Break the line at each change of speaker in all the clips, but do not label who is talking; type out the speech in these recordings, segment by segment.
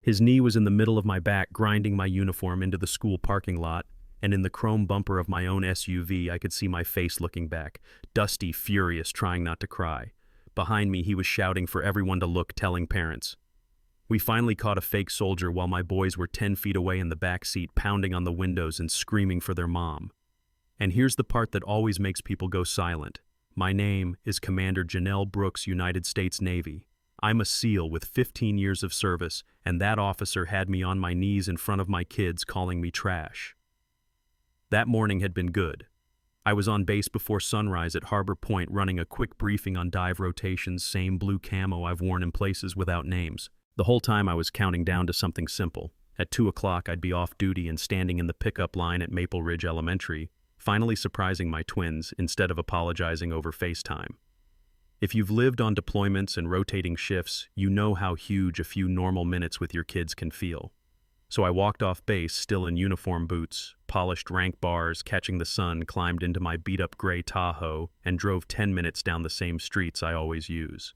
His knee was in the middle of my back, grinding my uniform into the school parking lot, and in the chrome bumper of my own SUV I could see my face looking back, dusty, furious, trying not to cry. Behind me he was shouting for everyone to look, telling parents. We finally caught a fake soldier while my boys were 10 feet away in the back seat, pounding on the windows and screaming for their mom. And here's the part that always makes people go silent. My name is Commander Janelle Brooks, United States Navy. I'm a SEAL with 15 years of service, and that officer had me on my knees in front of my kids calling me trash. That morning had been good. I was on base before sunrise at Harbor Point running a quick briefing on dive rotations, same blue camo I've worn in places without names. The whole time I was counting down to something simple. At 2 o'clock I'd be off duty and standing in the pickup line at Maple Ridge Elementary, finally surprising my twins instead of apologizing over FaceTime. If you've lived on deployments and rotating shifts, you know how huge a few normal minutes with your kids can feel. So I walked off base, still in uniform boots, polished rank bars, catching the sun, climbed into my beat-up gray Tahoe, and drove 10 minutes down the same streets I always use.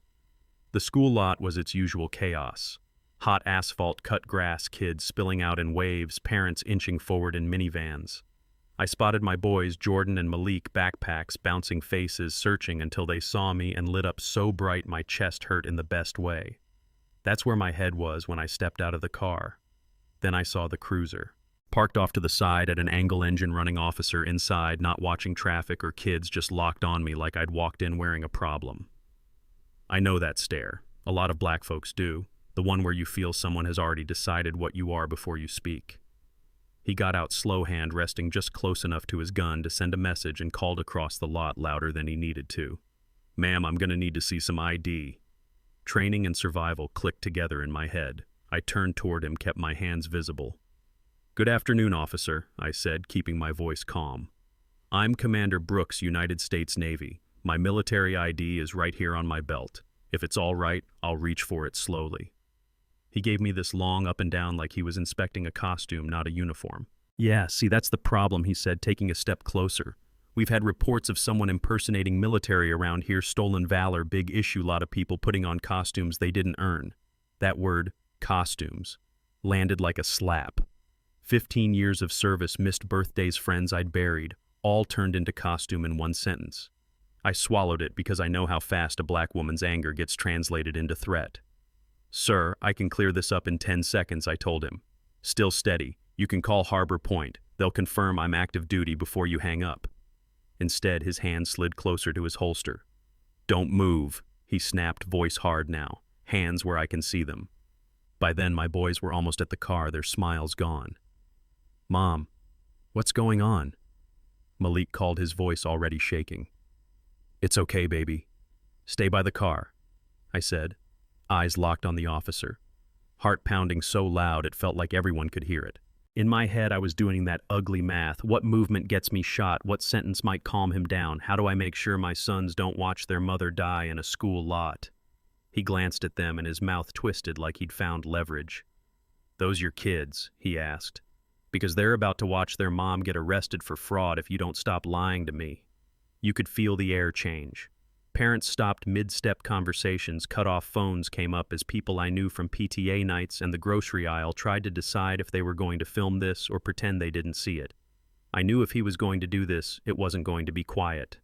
The school lot was its usual chaos. Hot asphalt, cut grass, kids spilling out in waves, parents inching forward in minivans. I spotted my boys, Jordan and Malik, backpacks, bouncing faces, searching until they saw me and lit up so bright my chest hurt in the best way. That's where my head was when I stepped out of the car. Then I saw the cruiser. Parked off to the side at an angle engine running officer inside, not watching traffic or kids, just locked on me like I'd walked in wearing a problem. I know that stare. A lot of black folks do. The one where you feel someone has already decided what you are before you speak. He got out slow hand, resting just close enough to his gun to send a message, and called across the lot louder than he needed to. "Ma'am, I'm gonna need to see some ID." Training and survival clicked together in my head. I turned toward him, kept my hands visible. "Good afternoon, officer," I said, keeping my voice calm. "I'm Commander Brooks, United States Navy. My military ID is right here on my belt. If it's all right, I'll reach for it slowly." He gave me this long up and down like he was inspecting a costume, not a uniform. "Yeah, see, that's the problem," he said, taking a step closer. "We've had reports of someone impersonating military around here, stolen valor, big issue, lot of people putting on costumes they didn't earn." That word, costumes, landed like a slap. 15 years of service, missed birthdays, friends I'd buried, all turned into costume in one sentence. I swallowed it because I know how fast a black woman's anger gets translated into threat. "Sir, I can clear this up in 10 seconds, I told him. "Still steady. You can call Harbor Point. They'll confirm I'm active duty before you hang up." Instead, his hand slid closer to his holster. "Don't move," he snapped, voice hard now, hands where I can see them. By then, my boys were almost at the car, their smiles gone. "Mom, what's going on?" Malik called, his voice already shaking. "It's okay, baby. Stay by the car," I said, eyes locked on the officer, heart pounding so loud it felt like everyone could hear it. In my head, I was doing that ugly math. What movement gets me shot? What sentence might calm him down? How do I make sure my sons don't watch their mother die in a school lot? He glanced at them and his mouth twisted like he'd found leverage. "Those your kids?" he asked. "Because they're about to watch their mom get arrested for fraud if you don't stop lying to me." You could feel the air change. Parents stopped mid-step conversations, cut off phones came up as people I knew from PTA nights and the grocery aisle tried to decide if they were going to film this or pretend they didn't see it. I knew if he was going to do this, it wasn't going to be quiet.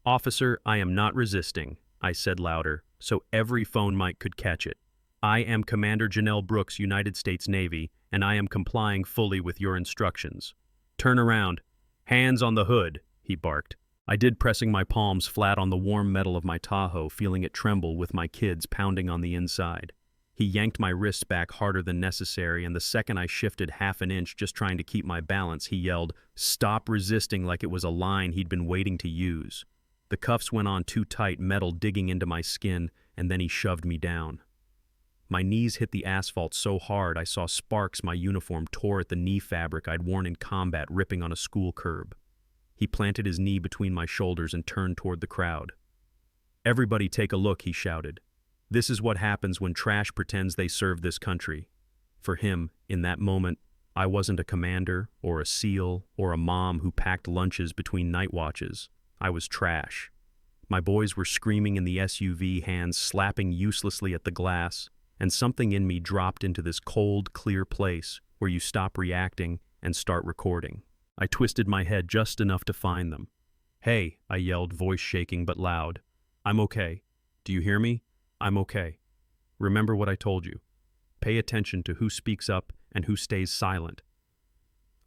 "Officer, I am not resisting," I said louder, so every phone mic could catch it. "I am Commander Janelle Brooks, United States Navy, and I am complying fully with your instructions. Turn around. Hands on the hood," he barked. I did, pressing my palms flat on the warm metal of my Tahoe, feeling it tremble with my kids pounding on the inside. He yanked my wrists back harder than necessary, and the second I shifted half an inch just trying to keep my balance, he yelled, "Stop resisting," like it was a line he'd been waiting to use. The cuffs went on too tight, metal digging into my skin, and then he shoved me down. My knees hit the asphalt so hard I saw sparks my uniform tore at the knee fabric I'd worn in combat ripping on a school curb. He planted his knee between my shoulders and turned toward the crowd. "Everybody take a look," he shouted. "This is what happens when trash pretends they serve this country." For him, in that moment, I wasn't a commander or a SEAL or a mom who packed lunches between night watches. I was trash. My boys were screaming in the SUV, hands slapping uselessly at the glass. and something in me dropped into this cold, clear place where you stop reacting and start recording. I twisted my head just enough to find them. "Hey," I yelled, voice shaking but loud. "I'm okay. Do you hear me? I'm okay. Remember what I told you. Pay attention to who speaks up and who stays silent."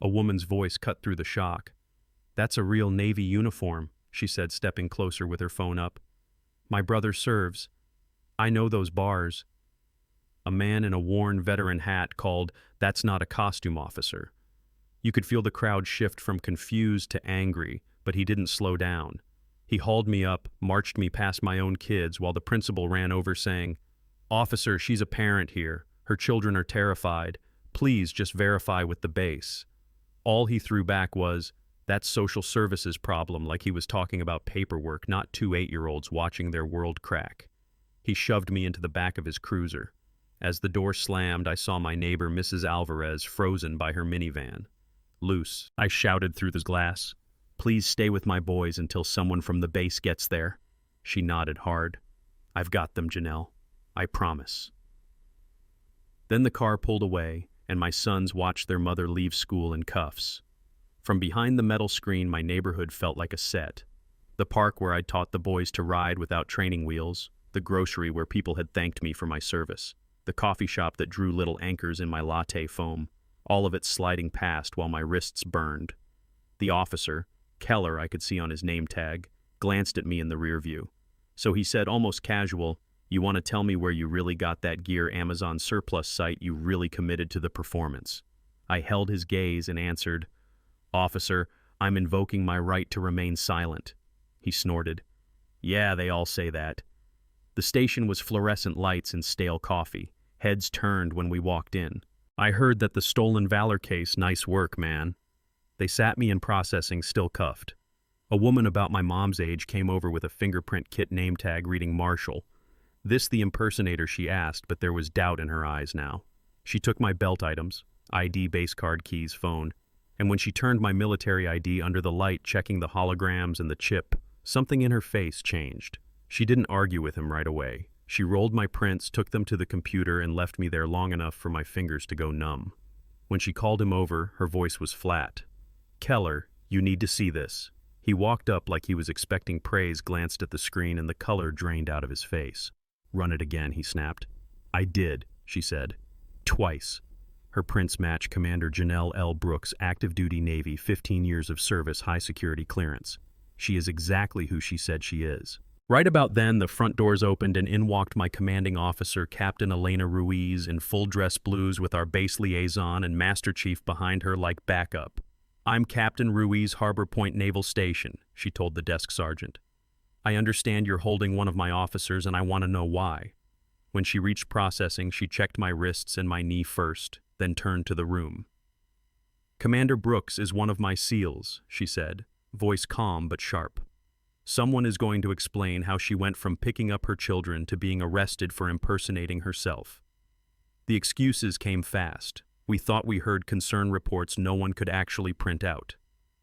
A woman's voice cut through the shock. "That's a real Navy uniform," she said, stepping closer with her phone up. "My brother serves. I know those bars." A man in a worn veteran hat called, "That's not a costume officer." You could feel the crowd shift from confused to angry, but he didn't slow down. He hauled me up, marched me past my own kids while the principal ran over saying, "Officer, she's a parent here. Her children are terrified. Please just verify with the base." All he threw back was, "That's social services problem," like he was talking about paperwork, not two 8-year-olds watching their world crack. He shoved me into the back of his cruiser. As the door slammed, I saw my neighbor, Mrs. Alvarez, frozen by her minivan. "Loose," I shouted through the glass. "Please stay with my boys until someone from the base gets there." She nodded hard. "I've got them, Janelle. I promise." Then the car pulled away, and my sons watched their mother leave school in cuffs. From behind the metal screen, my neighborhood felt like a set. The park where I'd taught the boys to ride without training wheels, the grocery where people had thanked me for my service, the coffee shop that drew little anchors in my latte foam, all of it sliding past while my wrists burned. The officer, Keller, I could see on his name tag, glanced at me in the rear view. So he said, almost casual, "You want to tell me where you really got that gear Amazon surplus site you really committed to the performance?" I held his gaze and answered, "Officer, I'm invoking my right to remain silent." He snorted. "Yeah, they all say that." The station was fluorescent lights and stale coffee. Heads turned when we walked in. "I heard that the stolen valor case, nice work, man." They sat me in processing, still cuffed. A woman about my mom's age came over with a fingerprint kit name tag reading Marshall. This the impersonator, she asked, but there was doubt in her eyes now. She took my belt items, ID, base card, keys, phone, and when she turned my military ID under the light, checking the holograms and the chip, something in her face changed. She didn't argue with him right away. She rolled my prints, took them to the computer, and left me there long enough for my fingers to go numb. When she called him over, her voice was flat. "Keller, you need to see this." He walked up like he was expecting praise, glanced at the screen, and the color drained out of his face. "Run it again," he snapped. "I did," she said. "Twice." Her prints match Commander Janelle L. Brooks, active duty Navy, 15 years of service, high security clearance. She is exactly who she said she is. Right about then, the front doors opened and in walked my commanding officer, Captain Elena Ruiz, in full dress blues with our base liaison and Master Chief behind her like backup. "I'm Captain Ruiz, Harbor Point Naval Station," she told the desk sergeant. "I understand you're holding one of my officers and I want to know why." When she reached processing, she checked my wrists and my knee first, then turned to the room. "Commander Brooks is one of my SEALs," she said, voice calm but sharp. "Someone is going to explain how she went from picking up her children to being arrested for impersonating herself." The excuses came fast. We thought we heard concern reports no one could actually print out.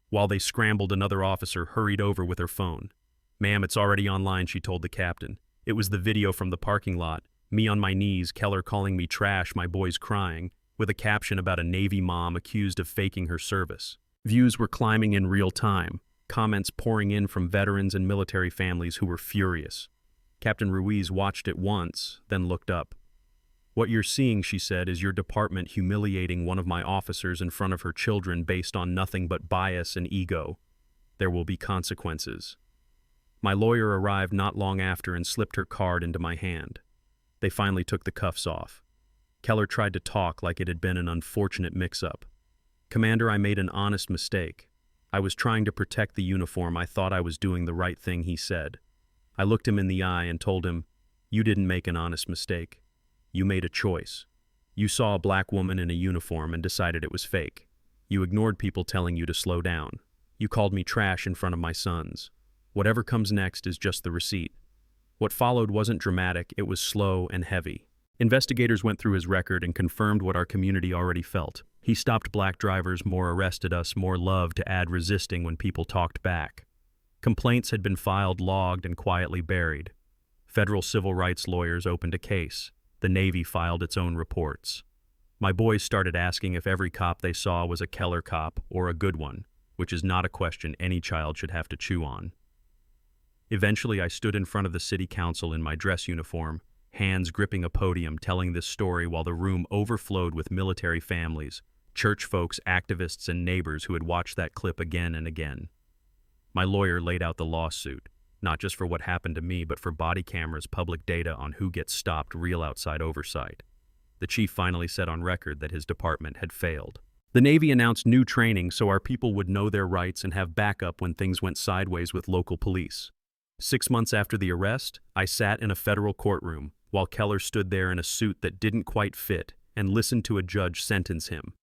While they scrambled, another officer hurried over with her phone. "Ma'am, it's already online," she told the captain. It was the video from the parking lot, me on my knees, Keller calling me trash, my boys crying, with a caption about a Navy mom accused of faking her service. Views were climbing in real time, comments pouring in from veterans and military families who were furious. Captain Ruiz watched it once, then looked up. "What you're seeing," she said, "is your department humiliating one of my officers in front of her children based on nothing but bias and ego. There will be consequences." My lawyer arrived not long after and slipped her card into my hand. They finally took the cuffs off. Keller tried to talk like it had been an unfortunate mix-up. "Commander, I made an honest mistake. I was trying to protect the uniform. I thought I was doing the right thing," he said. I looked him in the eye and told him, "You didn't make an honest mistake. You made a choice. You saw a black woman in a uniform and decided it was fake. You ignored people telling you to slow down. You called me trash in front of my sons. Whatever comes next is just the receipt." What followed wasn't dramatic, it was slow and heavy. Investigators went through his record and confirmed what our community already felt. He stopped black drivers, more arrested us, more love to add resisting when people talked back. Complaints had been filed, logged, and quietly buried. Federal civil rights lawyers opened a case. the Navy filed its own reports. My boys started asking if every cop they saw was a Keller cop or a good one, which is not a question any child should have to chew on. Eventually, I stood in front of the city council in my dress uniform, hands gripping a podium telling this story while the room overflowed with military families, church folks, activists, and neighbors who had watched that clip again and again. My lawyer laid out the lawsuit, not just for what happened to me, but for body cameras, public data on who gets stopped, real outside oversight. The chief finally said on record that his department had failed. The Navy announced new training so our people would know their rights and have backup when things went sideways with local police. 6 months after the arrest, I sat in a federal courtroom while Keller stood there in a suit that didn't quite fit and listened to a judge sentence him.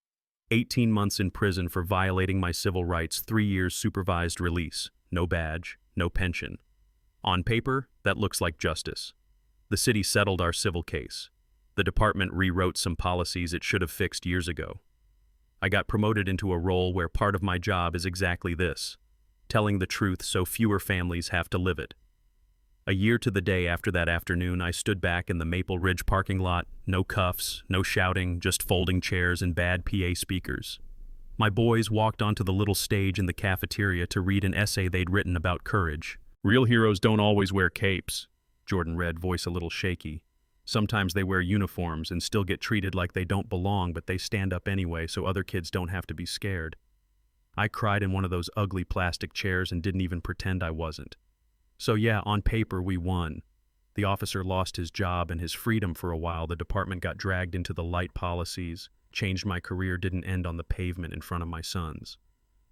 18 months in prison for violating my civil rights, 3 years supervised release, no badge, no pension. On paper, that looks like justice. The city settled our civil case. The department rewrote some policies it should have fixed years ago. I got promoted into a role where part of my job is exactly this, telling the truth so fewer families have to live it. A year to the day after that afternoon, I stood back in the Maple Ridge parking lot, no cuffs, no shouting, just folding chairs and bad PA speakers. My boys walked onto the little stage in the cafeteria to read an essay they'd written about courage. "Real heroes don't always wear capes," Jordan read, voice a little shaky. "Sometimes they wear uniforms and still get treated like they don't belong, but they stand up anyway so other kids don't have to be scared." I cried in one of those ugly plastic chairs and didn't even pretend I wasn't. So yeah, on paper we won. The officer lost his job and his freedom for a while. The department got dragged into the light policies. Changed my career didn't end on the pavement in front of my sons.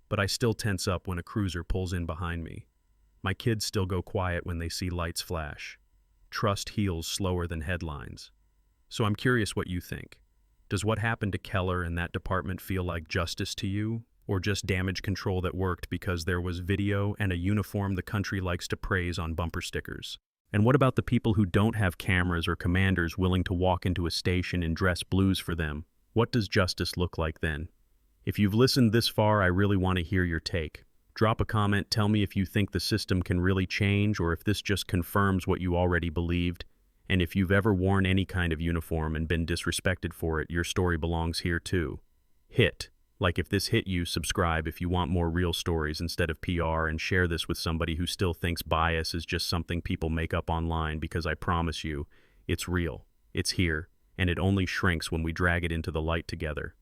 But I still tense up when a cruiser pulls in behind me. My kids still go quiet when they see lights flash. Trust heals slower than headlines. So I'm curious what you think. Does what happened to Keller and that department feel like justice to you? Or just damage control that worked because there was video and a uniform the country likes to praise on bumper stickers? And what about the people who don't have cameras or commanders willing to walk into a station and dress blues for them? What does justice look like then? If you've listened this far, I really want to hear your take. Drop a comment, tell me if you think the system can really change or if this just confirms what you already believed. And if you've ever worn any kind of uniform and been disrespected for it, your story belongs here too. Like if this hit you, subscribe if you want more real stories instead of PR, and share this with somebody who still thinks bias is just something people make up online, because I promise you, it's real, it's here, and it only shrinks when we drag it into the light together.